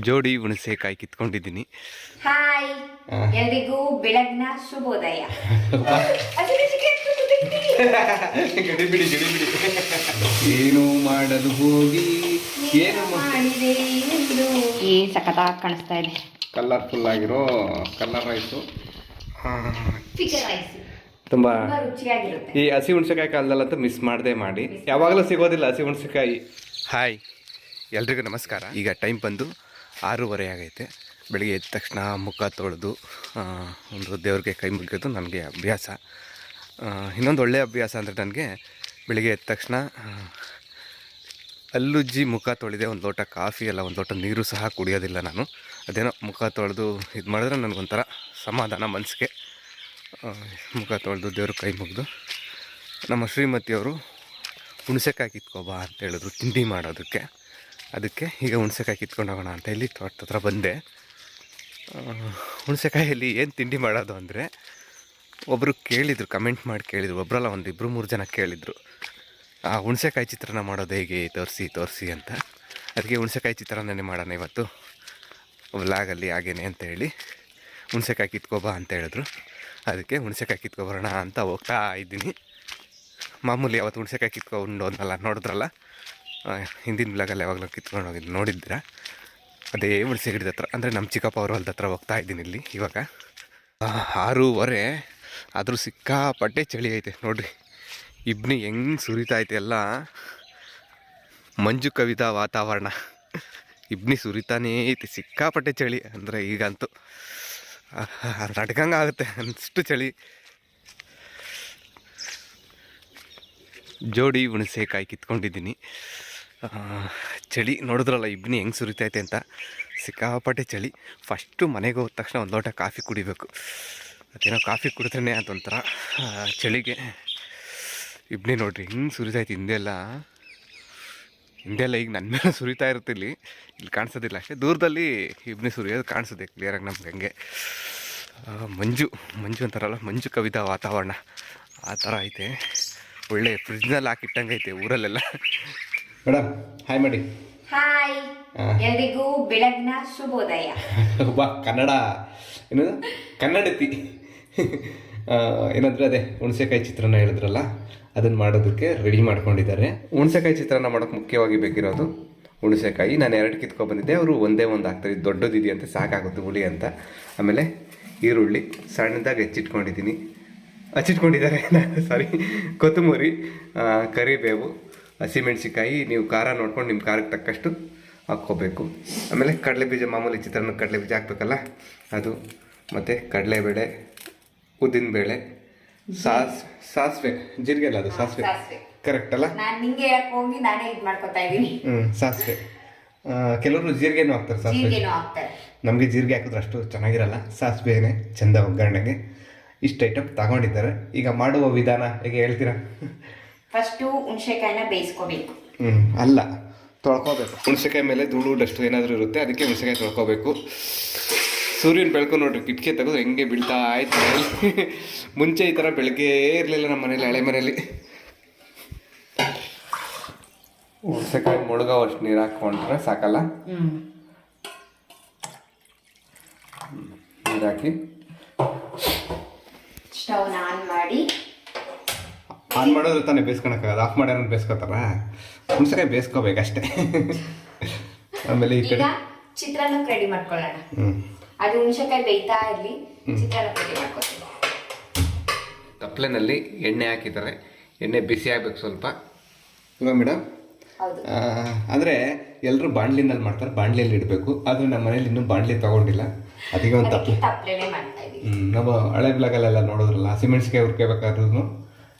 ಜೋಡಿ ಹುಣಸೆಕಾಯಿ ಕಿತ್ಕೊಂಡಿದ್ದೀನಿ. ಹಾಯ್ ಎಲ್ರಿಗೂ ಬೆಳಗ್ನ ಶುಭೋದಯ. ಗಡಿಬಿಡಿ ಏನು ಮಾಡಲು ಹೋಗಿ ಏನು ಮಾಡಿದೆ ಎಂದು ಏನ್ ಸಖತ್ತಾಗಿ ಕಾಣಿಸ್ತಾ ಇದೆ. ಕಲರ್ಫುಲ್ ಆಗಿರೋ ಕಲರ್ ರೈಸು, ಚಿಕನ್ ರೈಸ್ ತುಂಬ ರುಚಿಯಾಗಿರುತ್ತೆ. ಈ ಹಸಿ ಹುಣಸೆಕಾಯಿ ಕಾಲದಲ್ಲಂತೂ ಮಿಸ್ ಮಾಡದೆ ಮಾಡಿ, ಯಾವಾಗಲೂ ಸಿಗೋದಿಲ್ಲ ಹಸಿ ಹುಣಸೆಕಾಯಿ. ಹಾಯ್ ಎಲ್ರಿಗೂ ನಮಸ್ಕಾರ. ಈಗ ಟೈಮ್ ಬಂದು 6:30 ಆಗೈತೆ. ಬೆಳಿಗ್ಗೆ ಎದ್ದ ತಕ್ಷಣ ಮುಖ ತೊಳೆದು ಒಂದು ದೇವ್ರಿಗೆ ಕೈ ಮುಗಿಯೋದು ನನಗೆ ಅಭ್ಯಾಸ. ಇನ್ನೊಂದು ಒಳ್ಳೆಯ ಅಭ್ಯಾಸ ಅಂದರೆ ನನಗೆ ಬೆಳಿಗ್ಗೆ ಎದ್ದ ತಕ್ಷಣ ಹಲ್ಲುಜ್ಜಿ ಮುಖ ತೊಳೆದೆ ಒಂದು ಲೋಟ ಕಾಫಿ ಅಲ್ಲ ಒಂದು ಲೋಟ ನೀರು ಸಹ ಕುಡಿಯೋದಿಲ್ಲ ನಾನು. ಅದೇನೋ ಮುಖ ತೊಳೆದು ಇದು ಮಾಡಿದ್ರೆ ನನಗೊಂಥರ ಸಮಾಧಾನ ಮನಸ್ಸಿಗೆ. ಮುಖ ತೊಳೆದು ದೇವ್ರ ಕೈ ಮುಗಿದು ನಮ್ಮ ಶ್ರೀಮತಿಯವರು ಹುಣಸೆಕಾಯಿ ಕಿತ್ಕೊಬಾ ಅಂತ ಹೇಳಿದ್ರು ತಿಂಡಿ ಮಾಡೋದಕ್ಕೆ. ಅದಕ್ಕೆ ಈಗ ಹುಣಸೆಕಾಯಿ ಕಿತ್ಕೊಂಡು ಹೋಗೋಣ ಅಂತ ಇಲ್ಲಿ ತೋಟದ ಹತ್ರ ಬಂದೆ. ಹುಣಸೆಕಾಯಲ್ಲಿ ಏನು ತಿಂಡಿ ಮಾಡೋದು ಅಂದರೆ, ಒಬ್ಬರು ಕೇಳಿದರು, ಕಮೆಂಟ್ ಮಾಡಿ ಕೇಳಿದರು, ಒಬ್ಬರಲ್ಲ ಒಂದು 2-3 ಜನ ಕೇಳಿದರು, ಹುಣಸೆಕಾಯಿ ಚಿತ್ರಾನ್ನ ಮಾಡೋದು ಹೇಗೆ ತೋರಿಸಿ ಅಂತ. ಅದಕ್ಕೆ ಹುಣಸೆಕಾಯಿ ಚಿತ್ರಾನ್ನನೇ ಮಾಡೋಣ ಇವತ್ತು ವ್ಲಾಗಲ್ಲಿ ಹಾಗೇನೆ ಅಂತ ಹೇಳಿ ಹುಣಸೆಕಾಯಿ ಕಿತ್ಕೊಬಾ ಅಂತ ಹೇಳಿದ್ರು. ಅದಕ್ಕೆ ಹುಣಸೆಕಾಯಿ ಕಿತ್ಕೊಬರೋಣ ಅಂತ ಹೋಗ್ತಾ ಇದ್ದೀನಿ. ಮಾಮೂಲಿ ಅವತ್ತು ಹುಣಸೆಕಾಯಿ ಕಿತ್ಕೊಂಡು ಹೋದ್ನಲ್ಲ, ನೋಡಿದ್ರಲ್ಲ ಹಿಂದಿನ ಬ್ಲಾಗಲ್ಲಿ ಯಾವಾಗಲೂ ಕಿತ್ಕೊಂಡು ಹೋಗಿದ್ದು ನೋಡಿದ್ದೀರಾ. ಅದೇ ಹುಣಸೆ ಗಿಡದ ಹತ್ರ, ಅಂದರೆ ನಮ್ಮ ಚಿಕ್ಕಪ್ಪ ಅವ್ರ ಹೊಲದ ಹತ್ರ ಹೋಗ್ತಾ ಇದ್ದೀನಿ. ಇಲ್ಲಿ ಇವಾಗ 6:30 ಆದರೂ ಸಿಕ್ಕಾಪಟ್ಟೆ ಚಳಿ ಐತೆ ನೋಡಿರಿ. ಇಬ್ನಿ ಹೆಂಗೆ ಸುರಿತಾ ಐತೆ ಎಲ್ಲ, ಮಂಜು ಕವಿದ ವಾತಾವರಣ. ಇಬ್ನಿ ಸುರಿತಾನೇ ಐತಿ, ಸಿಕ್ಕಾಪಟ್ಟೆ ಚಳಿ. ಅಂದರೆ ಈಗಂತೂ ನಡ್ಕಂಗೆ ಆಗುತ್ತೆ ಅಷ್ಟು ಚಳಿ. ಜೋಡಿ ಹುಣಸೆಕಾಯಿ ಕಿತ್ಕೊಂಡಿದ್ದೀನಿ. ಚಳಿ ನೋಡಿದ್ರಲ್ಲ ಇಬ್ನಿ ಹೆಂಗೆ ಸುರಿತೈತೆ ಅಂತ, ಸಿಕ್ಕಾಪಟ್ಟೆ ಚಳಿ. ಫಸ್ಟು ಮನೆಗೆ ಹೋದ ತಕ್ಷಣ ಒಂದು ಲೋಟ ಕಾಫಿ ಕುಡಿಬೇಕು. ಅದೇನೋ ಕಾಫಿ ಕುಡಿದ್ರೇ ಅದೊಂಥರ ಚಳಿಗೆ. ಇಬ್ನಿ ನೋಡ್ರಿ ಹಿಂಗೆ ಸುರಿತೈತೆ. ಹಿಂದೆಲ್ಲ ಈಗ ನನ್ನ ಮೇಲೆ ಸುರಿತಾ ಇರುತ್ತೆ. ಇಲ್ಲಿ ಕಾಣಿಸೋದಿಲ್ಲ ಅಷ್ಟೇ, ದೂರದಲ್ಲಿ ಇಬ್ನಿ ಸುರಿಯೋದು ಕಾಣಿಸುತ್ತೆ ಕ್ಲಿಯರಾಗಿ ನಮ್ಗೆ. ಹಂಗೆ ಮಂಜು ಅಂತಾರಲ್ಲ, ಮಂಜು ಕವಿದ ವಾತಾವರಣ ಆ ಥರ ಐತೆ. ಒಳ್ಳೆ ಫ್ರಿಜ್ನಲ್ಲಿ ಹಾಕಿಟ್ಟಂಗೆ ಐತೆ ಊರಲ್ಲೆಲ್ಲ. ಮೇಡಮ್ ಹಾಯ್ ಮಾಡಿ. ಹಾಯ್ ಎಲ್ರಿಗೂ ಬೆಳಗ್ನ ಶುಭೋದಯ. ಬಾ ಕನ್ನಡ ಏನದು ಕನ್ನಡತಿ. ಏನಂದರೆ ಅದೇ ಹುಣಸೆಕಾಯಿ ಚಿತ್ರಾನ್ನ ಹೇಳಿದ್ರಲ್ಲ, ಅದನ್ನು ಮಾಡೋದಕ್ಕೆ ರೆಡಿ ಮಾಡ್ಕೊಂಡಿದ್ದಾರೆ. ಹುಣಸೆಕಾಯಿ ಚಿತ್ರಾನ್ನ ಮಾಡೋಕ್ಕೆ ಮುಖ್ಯವಾಗಿ ಬೇಕಿರೋದು ಹುಣಸೆಕಾಯಿ. ನಾನು 2 ಕಿತ್ಕೊಬಂದಿದ್ದೆ, ಅವರು ಒಂದೇ ಒಂದು ಹಾಕ್ತಾರೆ, ಇದು ದೊಡ್ಡದಿದೆಯಂತೆ ಸಾಕಾಗುತ್ತೆ ಹುಳಿ ಅಂತ. ಆಮೇಲೆ ಈರುಳ್ಳಿ ಸಣ್ಣದಾಗಿ ಹಚ್ಚಿಟ್ಕೊಂಡಿದ್ದಾರೆ ಸಾರಿ, ಕೊತ್ತಂಬರಿ, ಕರಿಬೇವು, ಹಸಿಮೆಣ್ಸಿಕಾಯಿ. ನೀವು ಖಾರ ನೋಡ್ಕೊಂಡು ನಿಮ್ಮ ಖಾರಕ್ಕೆ ತಕ್ಕಷ್ಟು ಹಾಕ್ಕೋಬೇಕು. ಆಮೇಲೆ ಕಡಲೆಬೀಜ, ಮಾಮೂಲಿ ಚಿತ್ರಾನ್ನ ಕಡಲೆಬೀಜ ಹಾಕ್ಬೇಕಲ್ಲ ಅದು, ಮತ್ತು ಕಡಲೆಬೇಳೆ, ಉದ್ದಿನಬೇಳೆ, ಸಾಸಿವೆ, ಜೀರಿಗೆ ಅಲ್ಲ ಅದು ಸಾಸಿವೆ ಕರೆಕ್ಟ್ ಅಲ್ಲ? ನಾನು ನಿಂಗೆ ಹೇಳಕ್ ಹೋಗಿ ನಾನೇ ಇದು ಮಾಡ್ಕೊತಾ ಇದ್ದೀನಿ. ಸಾಸಿವೆ. ಕೆಲವರು ಜೀರಿಗೆನೂ ಹಾಕ್ತಾರೆ, ಸಾಸಿವೆ. ನಮಗೆ ಜೀರಿಗೆ ಹಾಕಿದ್ರೆ ಅಷ್ಟು ಚೆನ್ನಾಗಿರಲ್ಲ, ಸಾಸಿವೆನೇ ಚೆಂದ ಒಗ್ಗರಣೆಗೆ. ಇಷ್ಟು ಐಟಮ್ ತಗೊಂಡಿದ್ದಾರೆ. ಈಗ ಮಾಡುವ ವಿಧಾನ ಹೇಗೆ ಹೇಳ್ತೀರಾ? ಫಸ್ಟು ಹುಣಸೆಕಾಯಿನ ಬೇಯಿಸ್ಕೋಬೇಕು. ಅಲ್ಲ, ತೊಳ್ಕೊಬೇಕು. ಹುಣಸೆಕಾಯಿ ಮೇಲೆ ಧೂಳು ಡಸ್ಟ್ ಏನಾದರೂ ಇರುತ್ತೆ, ಅದಕ್ಕೆ ಹುಣಸೆಕಾಯಿ ತೊಳ್ಕೊಬೇಕು. ಸೂರ್ಯನ ಬೆಳಕು ನೋಡ್ರಿ, ಕಿಟಕಿ ತೆಗೆದು ಹೆಂಗೆ ಬೀಳ್ತಾ ಆಯ್ತು. ಮುಂಚೆ ಈ ಥರ ಬೆಳಗ್ಗೆ ಇರಲಿಲ್ಲ ನಮ್ಮ ಮನೇಲಿ, ಹಳೆ ಮನೇಲಿ. ಹುಣಸೆಕಾಯಿ ಮುಳುಗೋ ಅಷ್ಟು ನೀರು ಹಾಕ್ಕೊಂಡ್ರೆ ಸಾಕಲ್ಲ. ನೀರು ಹಾಕಿ ಸ್ಟವ್ ಆನ್ ಮಾಡಿ, ಆನ್ ಮಾಡಿದ್ರೆ ತಾನೇ ಬೇಯಿಸ್ಕೊಳಕ್ಕಾಗದು. ಆಫ್ ಮಾಡ್ಯಾರ ಬೇಯಿಸ್ಕೊತಾರ? ಹುಣಸೆಕಾಯಿ ಬೇಯಿಸ್ಕೋಬೇಕಷ್ಟೇ. ಆಮೇಲೆ ಈ ಕಡೆ ಚಿತ್ರಾನ್ನಕ್ಕೆ ರೆಡಿ ಮಾಡ್ಕೊಳ್ಳೋಣ. ಅದು ಹುಣಸೆಕಾಯಿ ಬೇಯ್ತಾ ಇರಲಿ, ಚಿತ್ರಾನ್ನಕ್ಕೆ ರೆಡಿ ಮಾಡ್ಕೊತೀವಿ. ತಪ್ಪಲೆನಲ್ಲಿ ಎಣ್ಣೆ ಹಾಕಿದ್ದಾರೆ. ಎಣ್ಣೆ ಬಿಸಿ ಆಗ್ಬೇಕು ಸ್ವಲ್ಪ. ಇವಾಗ ಮೇಡಮ್, ಅಂದರೆ ಎಲ್ಲರೂ ಬಾಣಲಿನಲ್ಲಿ ಮಾಡ್ತಾರೆ, ಬಾಣಲಿಯಲ್ಲಿ ಇಡಬೇಕು. ಆದರೆ ನಮ್ಮ ಮನೇಲಿ ಇನ್ನೂ ಬಾಣಲಿ ತಗೊಂಡಿಲ್ಲ, ಅದಕ್ಕೆ ಒಂದು ತಪ್ಪಲೆನೇ ಮಾಡ್ತಾ ಇದ್ದೀವಿ. ನಾವು ಹಳೆ ಬ್ಲಾಗಲ್ಲೆಲ್ಲ ನೋಡೋದ್ರಲ್ಲ, ಹಸಿಮೆಣ್ಸಿಕಾಯಿ ಹುರ್ಕೋಬೇಕಾದ್ರೂ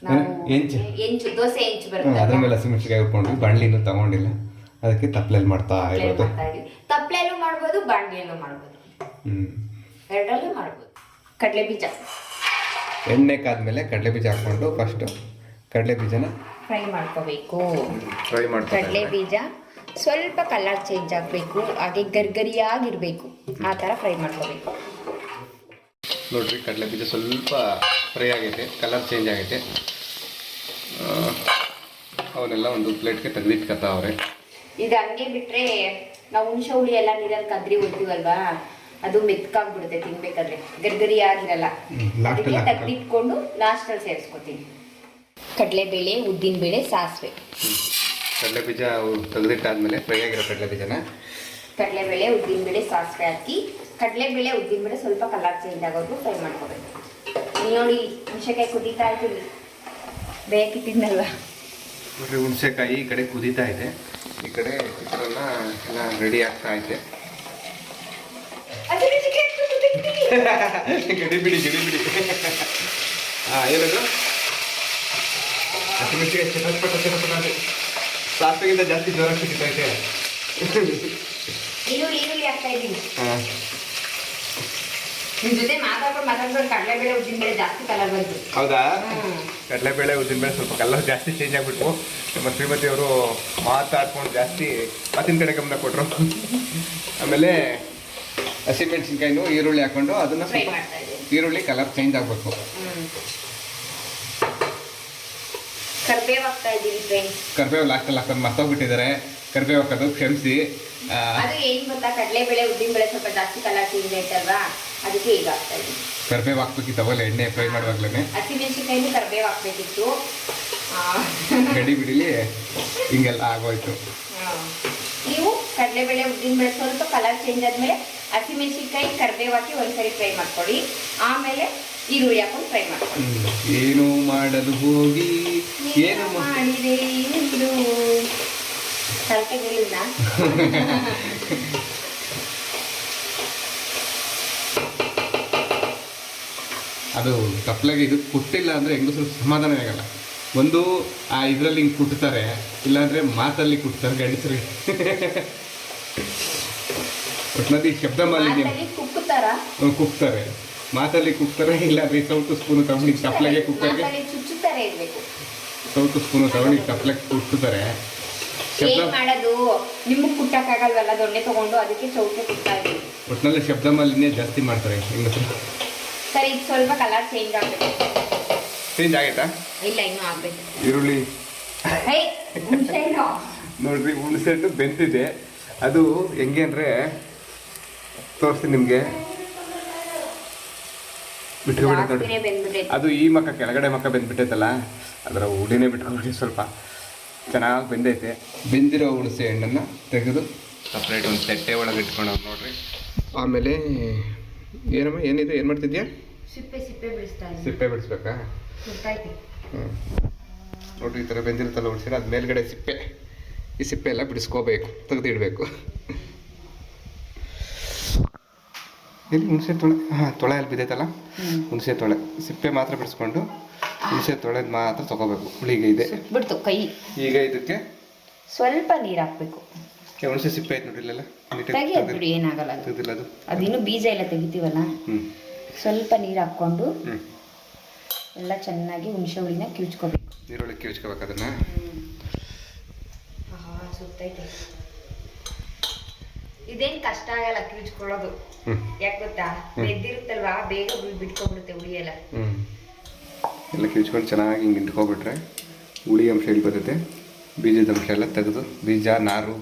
ಎಂಚು ದೋಸೆ ಎಂಚು ಬರುತ್ತೆ, ಅದ್ರ ಮೇಲೆ ಹಸಿಮೆಣ್ಸಿಕಾಯಿ ಹುರ್ಕೊಂಡ್ವಿ. ಬಾಣಲಿ ಇನ್ನೂ ತಗೊಂಡಿಲ್ಲ, ಅದಕ್ಕೆ ತಪ್ಪಲೆಯಲ್ಲಿ ಮಾಡ್ತಾ ಇರೋದು. ತಪ್ಪಲೆಲ್ಲೂ ಮಾಡ್ಬೋದು, ಬಾಣಲಿಯಲ್ಲೂ ಮಾಡ್ಬೋದು, ಎರಡರಲ್ಲೂ ಮಾಡ್ಬೋದು. ಕಡಲೆ ಬೀಜ, ಎಣ್ಣೆ ಕಾದ್ಮೇಲೆ ಕಡಲೆ ಬೀಜ ಹಾಕ್ಕೊಂಡು ಫಸ್ಟ್ ಕಡಲೆ ಬೀಜನ ಫ್ರೈ ಮಾಡ್ಕೋಬೇಕು. ಕಡಲೆ ಬೀಜ ಸ್ವಲ್ಪ ಕಲರ್ ಚೇಂಜ್ ಆಗಬೇಕು, ಹಾಗೆ ಗರ್ಗರಿಯಾಗಿರ್ಬೇಕು, ಆ ಥರ ಫ್ರೈ ಮಾಡ್ಕೋಬೇಕು. ನೋಡ್ರಿ, ಕಡಲೆ ಬೀಜ ಸ್ವಲ್ಪ ಫ್ರೈ ಆಗೈತೆ, ಕಲರ್ ಚೇಂಜ್ ಆಗೈತೆ. ಅವನ್ನೆಲ್ಲ ಒಂದು ಪ್ಲೇಟ್ಗೆ ತೆಗೆದಿಟ್ಕೊತಾವ್ರೆ. ಇದು ಹಂಗೆ ಬಿಟ್ಟರೆ ನಾವು ಹುಣಸೆ ಹುಳಿ ಎಲ್ಲ ನೀರಲ್ಲಿ ಕದ್ರಿ ಹೋಗ್ತೀವಲ್ವಾ, ಅದು ಮೆತ್ಕಾಗ್ಬಿಡುತ್ತೆ ತಿನ್ಬೇಕಾದ್ರೆ, ಗರ್ಗರಿ ಆಗಿರಲ್ಲ. ಅದಕ್ಕೆ ತೆಗ್ದಿಟ್ಕೊಂಡು ಲಾಸ್ಟಲ್ಲಿ ಸೇರಿಸ್ಕೊತೀನಿ. ಕಡಲೆಬೇಳೆ, ಉದ್ದಿನಬೇಳೆ, ಸಾಸಿವೆ. ಕಡಲೆ ಬೀಜ ತೆಗೆದಿಟ್ಟಾದ್ಮೇಲೆ ಫ್ರೈ ಆಗಿರೋ ಕಡಲೆ ಬೀಜನ ಕಡಲೆಬೇಳೆ, ಉದ್ದಿನಬೇಳೆ, ಸಾಸಿವೆ ಹಾಕಿ ಕಡಲೆಬೇಳೆ, ಉದ್ದಿನಬೇಳೆ ಸ್ವಲ್ಪ ಕಲರ್ ಚೇಂಜ್ ಆಗೋದು ಫ್ರೈ ಮಾಡ್ಕೋಬೇಕು. ಇಲ್ಲಿ ನೋಡಿ ಹುಣಸೆಕಾಯಿ ಕುದೀತಾ ಇರ್ತೀವಿ, ಬೇಕಿಟ್ಟಿದ್ನಲ್ವಾ. ನೋಡ್ರಿ ಹುಣಸೆಕಾಯಿ ಈ ಕಡೆ ಕುದೀತಾ ಇದೆ, ಈ ಕಡೆ ಚಿತ್ರಾನ್ನ ಎಲ್ಲ ರೆಡಿ ಆಗ್ತಾ ಇದೆ. ಗಡಿ ಬಿಡಿ ಏನದು ಹಸಿಮೆಣಸಿಗೆ ಚಟಪಟ ಅಂತ ಸಾಸಿವೆಗಿಂತ ಜಾಸ್ತಿ ಜ್ವರ ಸಿಗ್ತಾ ಇದೆ. ಈರುಳ್ಳಿ ಹಾಕ್ತಾ ಇದ್ದೀನಿ. ನಿಮ್ ಜೊತೆ ಮಾತಾಡ್ಕೊಂಡು ಕಡಲೆಬೇಳೆ, ಉದ್ದಿನಬೇಳೆ ಜಾಸ್ತಿ ಕಲರ್ ಬಂತು. ಹೌದಾ? ಕಡಲೆಬೇಳೆ, ಉದ್ದಿನಬೇಳೆ ಸ್ವಲ್ಪ ಕಲರ್ ಜಾಸ್ತಿ ಚೇಂಜ್ ಆಗ್ಬಿಟ್ಟು ನಮ್ಮ ಶ್ರೀಮತಿ ಅವರು ಮಾತಾಡ್ಕೊಂಡು ಜಾಸ್ತಿ ಮಾತಿನ ಕಡೆ ಗಮನ ಕೊಟ್ಟರು. ಆಮೇಲೆ ಹಸಿಮೆಣಸಿನ್ಕಾಯಿನೂ ಈರುಳ್ಳಿ ಹಾಕೊಂಡು ಅದನ್ನ ಫ್ರೈ ಮಾಡ್ತಾ ಇದ್ದೀನಿ. ಈರುಳ್ಳಿ ಕಲರ್ ಚೇಂಜ್ ಆಗಬೇಕು. ಕರ್ಬೇವು ಹಾಕ್ತಾ ಇದ್ದೀವಿ ಫ್ರೆಂಡ್ಸ್. ಕರ್ಬೇವು ಲಾಸ್ಟಲ್ಲಿ ಹಾಕೊಂಡು ಮರ್ತೋಗ್ಬಿಟ್ಟಿದ್ದಾರೆ, ಕರ್ಬೇವು ಹಾಕೋದು ಕ್ಷಮಿಸಿ. ಅದು ಏನ್ ಗೊತ್ತಾ, ಕಡಲೆಬೇಳೆ, ಉದ್ದಿನಬೇಳೆ ಸ್ವಲ್ಪ ಜಾಸ್ತಿ ಕಲರ್ ಚೇಂಜ್ ಆಯ್ತಲ್ವಾ, ಅದಕ್ಕೆ ಈಗ ಹಾಕ್ತಾ ಇದ್ದೀನಿ. ಕರ್ಬೇವು ಹಾಕ್ಬೇಕಿತ್ತು ಅವಲ್ಲ ಎಣ್ಣೆ ಫ್ರೈ ಮಾಡುವಾಗ್ಲೇ. ಹಸಿಮೆಣಸಿನ್ಕಾಯಿನೂ ಕರ್ಬೇವು ಹಾಕ್ಬೇಕಿತ್ತು. ಗಡಿ ಬಿಡಿಲಿ ಹಿಂಗೆಲ್ಲ ಆಗೋಯ್ತು. ನೀವು ಕಡಲೆಬೇಳೆ, ಉದ್ದಿನಬೇಳೆ ಸ್ವಲ್ಪ ಕಲರ್ ಚೇಂಜ್ ಆದ್ಮೇಲೆ ಹಸಿಮೆಣಸಿನ್ಕಾಯಿ, ಕರ್ಬೇವು ಹಾಕಿ ಒಂದ್ಸರಿ ಫ್ರೈ ಮಾಡ್ಕೊಳ್ಳಿ. ಆಮೇಲೆ ಈರುಳ್ಳಿ ಹಾಕೊಂಡು ಫ್ರೈ ಮಾಡ್ಕೊಳ್ಳಿ. ಏನು ಮಾಡಲು ಹೋಗಿ ಏನು ಮಾಡಿದೆ ಎಂದು ತಲಕೆಗಳಿಲ್ಲ. ಅದು ತಪ್ಪಲಾಗಿ ಇದು ಕುಟ್ಟಿಲ್ಲ ಅಂದರೆ ಹೆಂಗಸರು ಸಮಾಧಾನ ಆಗಲ್ಲ. ಒಂದು ಆ ಇದರಲ್ಲಿ ಹಿಂಗೆ ಕುಟ್ತಾರೆ, ಇಲ್ಲಾಂದರೆ ಮಾತಲ್ಲಿ ಕುಟ್ತಾರೆ ಗಂಡಸರಿಗೆ. ಒಟ್ಟಿನಲ್ಲಿ ಶಬ್ದ ಮಾಲಿನ್ಯ ಕುಕ್ತಾರೆ, ಮಾತಲ್ಲಿ ಕುಕ್ತಾರೆ, ಇಲ್ಲಾಂದ್ರೆ ಸೌಟು ಸ್ಪೂನು ತಗೊಂಡು ತಪ್ಪಲೆಗೆ ಕುಕ್ಕರ್ಗೆ ಚುಚ್ಚುತ್ತಾರೆ ಇರಬೇಕು. ಸೌಟು ಸ್ಪೂನು ತಗೊಂಡು ತಪ್ಪಲೆಗೆ ಕುಟ್ತಾರೆ. ಏನ್ ಮಾಡೋದು, ನಿಮಗೆ ಕುಟ್ಟಕ್ಕಾಗಲ್ವಲ್ಲ ದೊಣ್ಣೆ ತಗೊಂಡು, ಅದಕ್ಕೆ ಚೌಕೆ ಕುಟ್ತಾ ಇದ್ದೀವಿ. ಒಟ್ಟಿನಲ್ಲಿ ಶಬ್ದ ಮಾಲಿನ್ಯ ಜಾಸ್ತಿ ಮಾಡ್ತಾರೆ ಹೆಂಗಸರು. ಸರಿ, ಈಗ ಸ್ವಲ್ಪ ಕಲರ್ ಚೇಂಜ್ ಆಗಬೇಕು. ಚೇಂಜ್ ಆಗೈತಾ? ಇಲ್ಲ, ಇನ್ನೂ ಆಗ್ಬೇಕು. ಈರುಳ್ಳಿ ನೋಡ್ರಿ, ಹುಣಸೆಹಣ್ಣು ಬೆಂದಿದೆ. ಅದು ಹೆಂಗೆ ಅಂದರೆ ತೋರಿಸ್ತೀನಿ ನಿಮಗೆ, ಬಿಟ್ಕೊಬಿಟ್ಟೆ. ಅದು ಈ ಮಕ್ಕ ಕೆಳಗಡೆ ಮಕ್ಕ ಬೆಂದ್ಬಿಟ್ಟೈತಲ್ಲ, ಅದರ ಹುಡಿನೇ ಬಿಟ್ಕೊಬಿಟ್ಟು ಸ್ವಲ್ಪ ಚೆನ್ನಾಗಿ ಬೆಂದೈತೆ. ಬೆಂದಿರೋ ಹುಣಸೆ ಹಣ್ಣನ್ನು ತೆಗೆದು ಸಪ್ರೇಟ್ ಒಂದು ತಟ್ಟೆ ಒಳಗೆ ಇಟ್ಕೊಂಡು ನೋಡ್ರಿ. ಆಮೇಲೆ ಏನಮ್ಮ ಏನಿದೆ, ಏನು ಮಾಡ್ತಿದ್ಯಾ? ಸಿಪ್ಪೆ ಬಿಡಿಸ್ಬೇಕಾ? ಹ್ಞೂ ನೋಡ್ರಿ, ಈ ಥರ ಬೆಂದಿರುತ್ತಲ್ಲ ಹುಣಸೆ, ಅದು ಮೇಲ್ಗಡೆ ಸಿಪ್ಪೆ, ಈ ಸಿಪ್ಪೆ ಎಲ್ಲ ಬಿಡಿಸ್ಕೋಬೇಕು, ತೆಗೆದಿಡಬೇಕು. ಇಲ್ಲಿ ಹುಣಸೆ ತೊಳೆ ಅಲ್ಲಿ ಬಿದ್ದೈತಲ್ಲ, ಹುಣಸೆ ತೊಳೆ ಸಿಪ್ಪೆ ಮಾತ್ರ ಬಿಡಿಸ್ಕೊಂಡು ಹುಣಸೆ ತೊಳೆದು ಮಾತ್ರ ತಗೋಬೇಕು. ಹುಳಿಗೆ ಇದೆ ಬಿಡ್ತು ಕೈ. ಈಗ ಇದಕ್ಕೆ ಸ್ವಲ್ಪ ನೀರು ಹಾಕ್ಬೇಕು. ಹುಣಸೆ ಸಿಪ್ಪೆ ಐತೆ ನೋಡಿ, ಇಲ್ಲೆಲ್ಲ ತೆಗಿಯೋದು ಏನಾಗಲ್ಲ, ಅದು ಅದಿನ್ನು ಬೀಜ ಎಲ್ಲ ತೆಗಿತೀವಲ್ಲ. ಸ್ವಲ್ಪ ನೀರು ಹಾಕ್ಕೊಂಡು ಎಲ್ಲ ಚೆನ್ನಾಗಿ ಹುಣಸೆ ಹುಳಿನ ಕಿವುಚ್ಕೋಬೇಕು. ನೀರೊಳಗೆ ಕಿವುಚ್ಕೋಬೇಕು ಅದನ್ನ. ಸುತ್ತೈತೆ, ಇದೇನು ಕಷ್ಟ ಆಗಲ್ಲ ಕಿವುಚ್ಕೊಳ್ಳೋದು. ಯಾಕೆ ಗೊತ್ತಾ, ಬೆದ್ದಿರುತ್ತಲ್ವಾ, ಬೇಗ ಬಿಟ್ಕೊಬಿಡುತ್ತೆ ಹುಳಿ ಎಲ್ಲ. ಎಲ್ಲ ಕಿವುಚ್ಕೊಂಡು ಚೆನ್ನಾಗಿ ಹಿಂಗೆ ಇಟ್ಕೊಬಿಟ್ರೆ ಹುಳಿ ಅಂಶ ಇಲ್ಲಿ ಬರುತ್ತೆ. ಬೀಜದ ಅಂಶ ಎಲ್ಲ ತೆಗೆದು, ಬೀಜ, ನಾರು,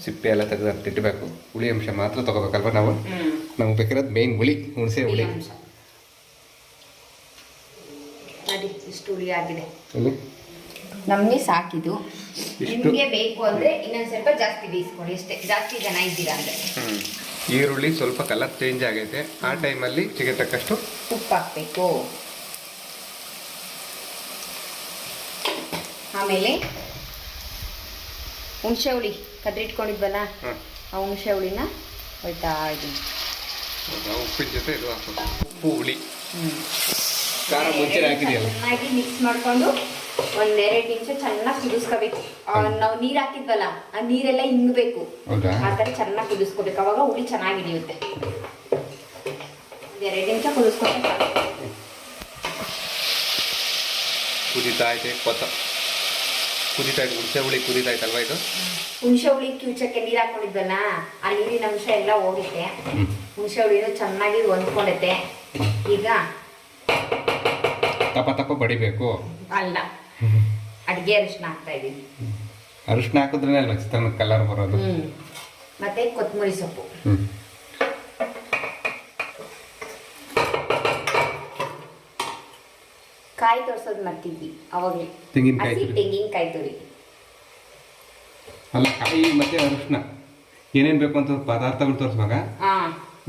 ಸಿಪ್ಪೆ ಎಲ್ಲ ತೆಗೆದು ಅಂತ ಇಟ್ಟಬೇಕು. ಹುಳಿ ಅಂಶ ಮಾತ್ರ ತೊಗೋಬೇಕಲ್ವ ನಾವು. ನಮ್ಗೆ ಬೇಕಿರೋದು ಮೇನ್ ಹುಳಿ, ಹುಣಸೆ ಹುಳಿ. ನೋಡಿ, ಇಷ್ಟು ಹುಳಿ ಆಗಿದೆ. ನಮಗೆ ಸಾಕಿದು. ನಿಮಗೆ ಬೇಕು ಅಂದರೆ ಇನ್ನೊಂದು ಸ್ವಲ್ಪ ಜಾಸ್ತಿ ಬೇಯಿಸ್ಕೊಳ್ಳಿ ಅಷ್ಟೇ, ಜಾಸ್ತಿ ಜನ ಇದ್ದೀರಾ ಅಂದರೆ. ಈರುಳ್ಳಿ ಸ್ವಲ್ಪ ಕಲರ್ ಚೇಂಜ್ ಆಗೈತೆ, ಆ ಟೈಮಲ್ಲಿ ರುಚಿಗೆ ತಕ್ಕಷ್ಟು ಉಪ್ಪು ಹಾಕಬೇಕು. ಆಮೇಲೆ ಹುಣಸೆ ಹುಳಿ ಕದ್ರಿಟ್ಕೊಂಡಿದ್ವಲ್ಲ, ಆ ಹುಣಸೆ ಹುಳಿನ ಹೋಯ್ತಾ ಇದ್ದೀನಿ. ಉಪ್ಪಿನ ಜೊತೆ ಇದು ಹಾಕೋದು, ಉಪ್ಪು ಹುಳಿ ಖಾರ ಮುಂಚೆ ಹಾಕಿದೆಯಲ್ಲ, ಚೆನ್ನಾಗಿ ಮಿಕ್ಸ್ ಮಾಡಿಕೊಂಡು ಒಂದೆರಡು ನಿಮಿಷ ಚೆನ್ನಾಗಿ ಕುದಿಸ್ಕೋಬೇಕು. ನಾವು ನೀರು ಹಾಕಿದ್ವಲ್ಲ, ಆ ನೀರೆಲ್ಲ ಹಿಂಗಬೇಕು, ಆ ಥರ ಚೆನ್ನಾಗಿ ಕುದಿಸ್ಕೋಬೇಕು. ಅವಾಗ ಹುಳಿ ಚೆನ್ನಾಗಿ ಹಿಡಿಯುತ್ತೆ. ಒಂದೆರಡು ನಿಮಿಷ ಕುದಿಸ್ಕೊಂಡ್ರೆ ಕುದೀತಾ ಐತೆ, ಕುದೀತಾ ಇದೆ ಹುಣಸೆ ಹುಳಿ, ಕುದೀತಾ ಐತಲ್ವಾ ಇದು. ಹುಣಸೆ ಹುಳಿ ಕಿವುಚಕ್ಕೆ ನೀರು ಹಾಕೊಂಡಿದ್ವಲ್ಲ, ಆ ನೀರಿನ ಅಂಶ ಎಲ್ಲ ಹೋಗುತ್ತೆ. ಹುಣಸೆ ಹುಳಿನೂ ಚೆನ್ನಾಗಿ ಹೊಂದ್ಕೊಂಡೈತೆ. ಈಗ ತಪ್ಪ ಬಡಿಬೇಕು ಅಲ್ಲ, ಅಡುಗೆ ಅರಿಶಿನ ಹಾಕ್ತಾ ಇದ್ದೀನಿ. ಅರಿಶಿನ ಹಾಕಿದ್ರೆ ಅಲ್ವಾ ಚಿತ್ರಾನ್ನ ಕಲರ್ ಬರೋದು. ಮತ್ತೆ ಕೊತ್ತಂಬರಿ ಸೊಪ್ಪು. ಕಾಯಿ ತೋರ್ಸೋದು ಮರ್ತಿದ್ವಿ ಅವಾಗಲೇ. ತೆಂಗಿನಕಾಯಿ ತುರಿ ಅಲ್ಲ, ಕಾಯಿ ಮತ್ತೆ ಅರಿಶಿನ ಏನೇನು ಬೇಕು ಅಂತ ಪದಾರ್ಥಗಳು ತೋರಿಸುವಾಗ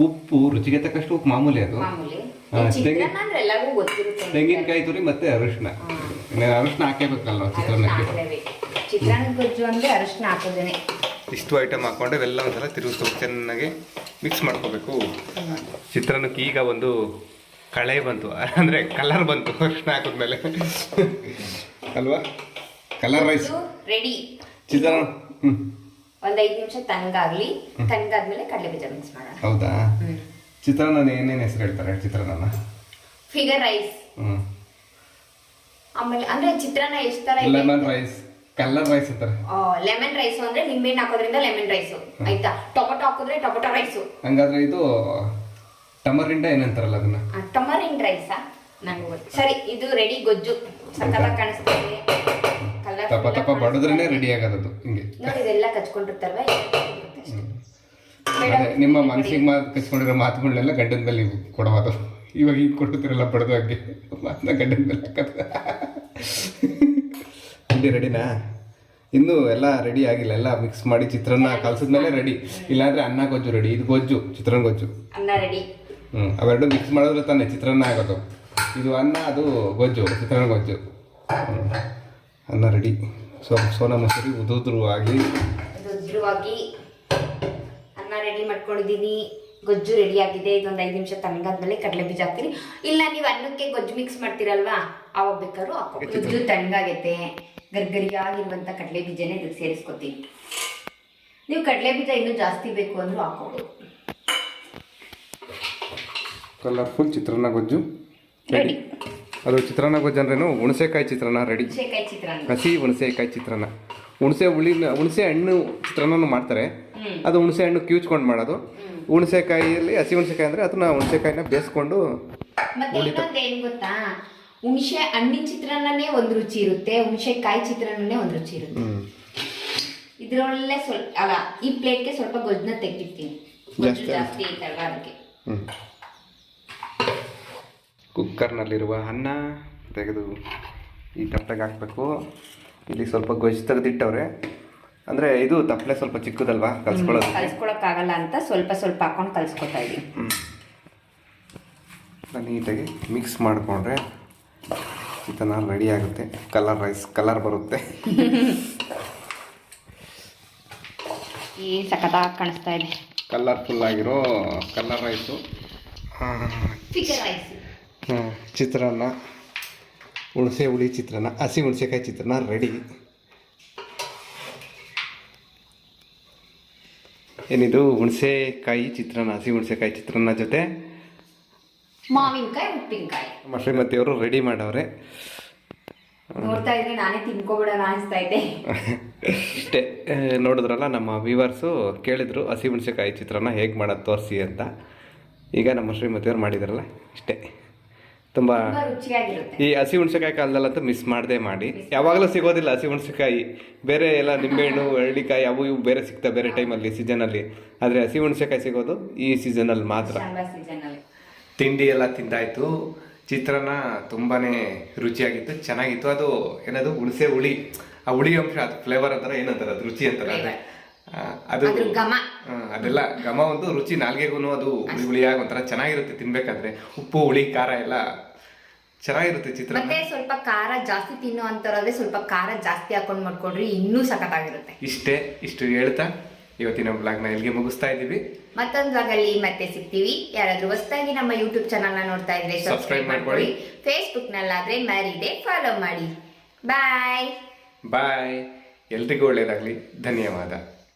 ಉಪ್ಪು, ರುಚಿಗೆ ತಕ್ಕಷ್ಟು ಉಪ್ಪು ಮಾಮೂಲಿ, ಅದು ತೆಂಗಿನಕಾಯಿ ತುರಿ ಮತ್ತೆ ಅರಿಶಿನ. ಅರಿಶಿನ ಹಾಕೇಬೇಕಲ್ವ ಚಿತ್ರಾನ್ನಕ್ಕೆ? ಚಿತ್ರಾನ್ನ ಗೊಜ್ಜು ಅಂದ್ರೆ ಅರಿಶಿನ ಹಾಕೋದೇನೆ. ಇಷ್ಟು ಐಟಮ್ ಹಾಕೊಂಡೆ ಇವೆಲ್ಲ ಒಂದ್ಸಲ ತಿರುಗಿಸ್ಬೇಕು, ಚೆನ್ನಾಗಿ ಮಿಕ್ಸ್ ಮಾಡ್ಕೋಬೇಕು. ಚಿತ್ರಾನ್ನಕ್ಕೆ ಈಗ ಒಂದು ಕಳೆ ಬಂತು, ಅಂದರೆ ಕಲರ್ ಬಂತು ಅರಿಶಿನ ಹಾಕಿದ್ಮೇಲೆ ಅಲ್ವಾ? Colour rice ready. ಚಿತ್ರಾನ್ನ ಒಂದು 5 ನಿಮಿಷ ತಣ್ಣಗಾಗ್ಲಿ, ತಣ್ಣಗಾದ್ಮೇಲೆ ಕಡಲೆ ಬೀಜ ಮಿಕ್ಸ್ ಮಾಡೋಣ. ಹೌದಾ? ಚಿತ್ರಾನ್ನ ಏನೇನು ಹೆಸರು ಹೇಳ್ತಾರೆ ಚಿತ್ರಾನ್ನ? ಫಿಗರ್ ರೈಸ್, ಆಮೇಲೆ ಅಂದ್ರೆ ಚಿತ್ರಾನ್ನ ಎಷ್ಟು ತರ ಇದೆ? ಲೆಮನ್ ರೈಸ್, ಕಲರ್ ರೈಸ್ ಅಂತಾರೆ. ಲೆಮನ್ ರೈಸ್ ಅಂದ್ರೆ ನಿಂಬೆಹಣ್ಣು ಹಾಕೋದ್ರಿಂದ ಲೆಮನ್ ರೈಸ್ ಆಯ್ತಾ. ಟೊಮೊಟೊ ಹಾಕಿದ್ರೆ ಟೊಮೊಟೊ ರೈಸ್. ಹಂಗಾದ್ರೆ ಇದು ಟಮರಿಂಡ ಏನಂತಾರಲ್ಲ ಅದನ್ನ? ಟಮರಿಂಡ್ ರೈಸಾ? ನಂಗೆ ಗೊತ್ತು. ಸರಿ, ಇದು ರೆಡಿ ಗೊಜ್ಜು. ಸಕ್ಕತ್ತಾಗಿ ಕಾಣಿಸ್ತಾ ಇದೆ. ತಪ ತಪ ಬಡದ್ರೇನೆ ರೆಡಿ ಆಗೋದು. ಹಿಂಗೆ ನೋಡಿ, ಇದೆಲ್ಲ ಕಚ್ಕೊಂಡಿರ್ತಾರಲ್ಲ. ನಿಮ್ಮ ಮನಸ್ಸಿಗೆ ಕಚ್ಕೊಂಡಿರೋ ಮಾತುಗಳನ್ನೆಲ್ಲ ಗಂಡನ ಮೇಲೆ ಕೊಡೋದು. ಇವಾಗ ಈಗ ಕೊಡ್ತಿರಲ್ಲ ಬಡದು ಹಾಗೆ ಮಾತನ್ನ ಗಂಡನ ಮೇಲೆ ಹಾಕೋದು. ರೆಡಿನಾ? ಇನ್ನೂ ಎಲ್ಲ ರೆಡಿ ಆಗಿಲ್ಲ, ಎಲ್ಲ ಮಿಕ್ಸ್ ಮಾಡಿ ಚಿತ್ರಾನ್ನ ಕಲ್ಸಿದ್ಮೇಲೆ ರೆಡಿ. ಇಲ್ಲಾಂದ್ರೆ ಅನ್ನ ಗೊಜ್ಜು ರೆಡಿ. ಇದು ಗೊಜ್ಜು, ಚಿತ್ರಾನ್ನ ಗೊಜ್ಜು. ಅನ್ನ ರೆಡಿ. ಅವೆರಡು ಮಿಕ್ಸ್ ಮಾಡಿದ್ರೆ ತಾನೇ ಚಿತ್ರಾನ್ನ ಆಗೋದು. ಇದು ಅನ್ನ, ಅದು ಗೊಜ್ಜು, ಚಿತ್ರಾನ್ನ ಗೊಜ್ಜು. ಅನ್ನ ರೆಡಿ. ಸೋನಾ ಮಸೂರಿ ಉದುರುವಾಗಿ ಅನ್ನ ರೆಡಿ ಮಾಡ್ಕೊಂಡಿದ್ದೀನಿ. ಗೊಜ್ಜು ರೆಡಿ ಆಗಿದೆ. ಇದೊಂದು 5 ನಿಮಿಷ ತಣ್ಣಗಾದ್ಮೇಲೆ ಕಡಲೆ ಬೀಜ ಹಾಕ್ತೀನಿ. ಇಲ್ಲ ನೀವು ಅನ್ನಕ್ಕೆ ಗೊಜ್ಜು ಮಿಕ್ಸ್ ಮಾಡ್ತೀರಲ್ವಾ, ಅವಾಗ ಬೇಕಾದ್ರೂ ಹಾಕೋ. ಗೊಜ್ಜು ತಣ್ಣಗಾಗೈತೆ. ಗರ್ಗರಿಯಾಗಿರುವಂಥ ಕಡಲೆ ಬೀಜನೇ ಇದಕ್ಕೆ ಸೇರಿಸ್ಕೊತೀನಿ. ನೀವು ಕಡಲೆ ಬೀಜ ಇನ್ನೂ ಜಾಸ್ತಿ ಬೇಕು ಅಂದ್ರೂ ಹಾಕೋಬೋದು. ಕಲರ್ಫುಲ್ ಚಿತ್ರಾನ್ನ ಗೊಜ್ಜು ರೆಡಿ. ಅದು ಚಿತ್ರಾನ್ನ ಗೊಜ್ಜು ಅಂದ್ರೇನು? ಹುಣಸೆಕಾಯಿ ಚಿತ್ರಾನ್ನ ರೆಡಿ. ಹಸಿ ಹುಣಸೆಕಾಯಿ ಚಿತ್ರಾನ್ನ. ಹುಣಸೆ ಹಣ್ಣು ಚಿತ್ರಾನ್ನ ಮಾಡ್ತಾರೆ. ಅದು ಹುಣಸೆ ಹಣ್ಣು ಕಿವುಚ್ಕೊಂಡು ಮಾಡೋದು. ಹುಣಸೆಕಾಯಿಯಲ್ಲಿ ಹಸಿ ಹುಣಸೆಕಾಯಿ ಅಂದರೆ ಅದನ್ನ ಹುಣಸೆಕಾಯಿನ ಬೇಯಿಸ್ಕೊಂಡು. ಮತ್ತೆ ಇನ್ನೊಂದು ಏನು ಗೊತ್ತಾ, ಹುಣಸೆ ಹಣ್ಣಿನ ಚಿತ್ರಾನ್ನನೇ ಒಂದು ರುಚಿ ಇರುತ್ತೆ, ಹುಣಸೆಕಾಯಿ ಚಿತ್ರಾನ್ನನೇ ಒಂದು ರುಚಿ ಇರುತ್ತೆ. ಇದರೊಳ್ಳೆ ಸ್ವಲ್ಪ ಅಲ್ಲ, ಈ ಪ್ಲೇಟ್ಗೆ ಸ್ವಲ್ಪ ಗೊಜ್ಜನ್ನ ತೆಗಿತೀನಿ. ಜಾಸ್ತಿ ಐತಲ್ವಾ ಅದಕ್ಕೆ. ಕುಕ್ಕರ್ನಲ್ಲಿರುವ ಅನ್ನ ತೆಗೆದು ಈ ತಪ್ಪಲೆಗೆ ಹಾಕಬೇಕು. ಇಲ್ಲಿ ಸ್ವಲ್ಪ ಗೊಜ್ಜು ತೆಗೆದಿಟ್ಟವ್ರೆ. ಅಂದರೆ ಇದು ತಪ್ಪಲೆ ಸ್ವಲ್ಪ ಚಿಕ್ಕದಲ್ವಾ, ಕಲಿಸ್ಕೊಳಕ್ಕಾಗಲ್ಲ ಅಂತ ಸ್ವಲ್ಪ ಸ್ವಲ್ಪ ಹಾಕೊಂಡು ಕಲಿಸ್ಕೊತಾ ಇದ್ದೀನಿ. ನೀಟಾಗಿ ಮಿಕ್ಸ್ ಮಾಡಿಕೊಂಡ್ರೆ ಚಿತ್ರಾನ್ನ ರೆಡಿ ಆಗುತ್ತೆ. ಕಲರ್ ರೈಸ್ ಕಲರ್ ಬರುತ್ತೆ. ಈ ಸಖತ್ತಾಗಿ ಕಾಣಿಸ್ತಾ ಇದೆ. ಕಲರ್ಫುಲ್ ಆಗಿರೋ ಕಲರ್ ರೈಸು, ಚಿತ್ರಾನ್ನ, ಹುಣಸೆ ಹುಳಿ ಚಿತ್ರಾನ್ನ, ಹಸಿ ಹುಣಸೆಕಾಯಿ ಚಿತ್ರಾನ್ನ ರೆಡಿ. ಏನಿದು? ಹುಣಸೆಕಾಯಿ ಚಿತ್ರಾನ್ನ, ಹಸಿ ಹುಣಸೆಕಾಯಿ ಚಿತ್ರಾನ್ನ ಜೊತೆ ಮಾವಿನಕಾಯಿ, ಉಪ್ಪಿನಕಾಯಿ. ಶ್ರೀಮತಿಯವರು ರೆಡಿ ಮಾಡವ್ರೆ. ನೋಡ್ತಾ ಇದ್ರೆ ನಾನೇ ತಿನ್ಕೊಬಿಡೋಣ ಅನಿಸ್ತಾ ಇದೆ. ಇಷ್ಟೇ, ನೋಡಿದ್ರಲ್ಲ, ನಮ್ಮ ವ್ಯೂವರ್ಸು ಕೇಳಿದ್ರು ಹಸಿ ಹುಣಸೆಕಾಯಿ ಚಿತ್ರಾನ್ನ ಹೇಗೆ ಮಾಡೋದು ತೋರಿಸಿ ಅಂತ. ಈಗ ನಮ್ಮ ಶ್ರೀಮತಿಯವ್ರು ಮಾಡಿದಾರಲ್ಲ, ಇಷ್ಟೇ. ತುಂಬ ರುಚಿಯಾಗಿರುತ್ತೆ. ಈ ಹಸಿ ಹುಣಸೆಕಾಯಿ ಕಾಲದಲ್ಲಂತೂ ಮಿಸ್ ಮಾಡದೆ ಮಾಡಿ. ಯಾವಾಗಲೂ ಸಿಗೋದಿಲ್ಲ ಹಸಿ ಹುಣಸೆಕಾಯಿ. ಬೇರೆ ಎಲ್ಲ ನಿಂಬೆಹಣ್ಣು, ಹಳ್ಳಿಕಾಯಿ ಅವು ಇವು ಬೇರೆ ಸಿಗ್ತವೆ ಬೇರೆ ಟೈಮಲ್ಲಿ, ಸೀಸನಲ್ಲಿ. ಆದರೆ ಹಸಿ ಹುಣಸೆಕಾಯಿ ಸಿಗೋದು ಈ ಸೀಸನಲ್ಲಿ ಮಾತ್ರ. ತಿಂಡಿ ಎಲ್ಲ ತಿಂದಾಯಿತು. ಚಿತ್ರಾನ್ನ ತುಂಬಾ ರುಚಿಯಾಗಿತ್ತು, ಚೆನ್ನಾಗಿತ್ತು. ಅದು ಏನದು ಹುಣಸೆ ಹುಳಿ, ಆ ಹುಳಿ ಅಂಶ, ಅದು ಫ್ಲೇವರ್ ಅಂತಾರೆ, ಏನಂತಾರೆ ಅದು, ರುಚಿ ಅಂತಾರೆ. ಅದು ಅದೆಲ್ಲ ಘಮ, ಒಂದು ರುಚಿ ನಾಲ್ಗೆಗೂ. ಅದು ಹುಳಿ ಹುಳಿಯಾಗಿ ಒಂಥರ ಚೆನ್ನಾಗಿರುತ್ತೆ ತಿನ್ಬೇಕಾದ್ರೆ. ಉಪ್ಪು ಹುಳಿ ಖಾರ ಎಲ್ಲ ಚೆನ್ನಾಗಿರುತ್ತೆ ಚಿತ್ರಾನ್ನ. ಮತ್ತೆ ಸ್ವಲ್ಪ ಖಾರ ಜಾಸ್ತಿ ತಿನ್ನೋ ಅಂತವ್ರಾದ್ರೆ ಸ್ವಲ್ಪ ಖಾರ ಜಾಸ್ತಿ ಹಾಕೊಂಡು ಮಾಡ್ಕೊಂಡ್ರಿ ಇನ್ನೂ ಸಖತ್ತಾಗಿರುತ್ತೆ. ಇಷ್ಟು ಹೇಳ್ತಾ ಇವತ್ತಿನ ಬ್ಲಾಗ್ನ ಇಲ್ಲಿಗೆ ಮುಗಿಸ್ತಾ ಇದ್ದೀವಿ. ಮತ್ತೊಂದು ಬ್ಲಾಗಲ್ಲಿ ಮತ್ತೆ ಸಿಗ್ತೀವಿ. ಯಾರಾದ್ರೂ ಹೊಸದಾಗಿ ನಮ್ಮ ಯೂಟ್ಯೂಬ್ ಚಾನಲ್ನ ನೋಡ್ತಾ ಇದ್ರೆ ಸಬ್ಸ್ಕ್ರೈಬ್ ಮಾಡ್ಕೊಳ್ಳಿ. ಫೇಸ್ಬುಕ್ನಲ್ಲಾದ್ರೆ ಮರೀದೆ ಫಾಲೋ ಮಾಡಿ. ಬಾಯ್. ಎಲ್ರಿಗೂ ಒಳ್ಳೇದಾಗಲಿ. ಧನ್ಯವಾದ.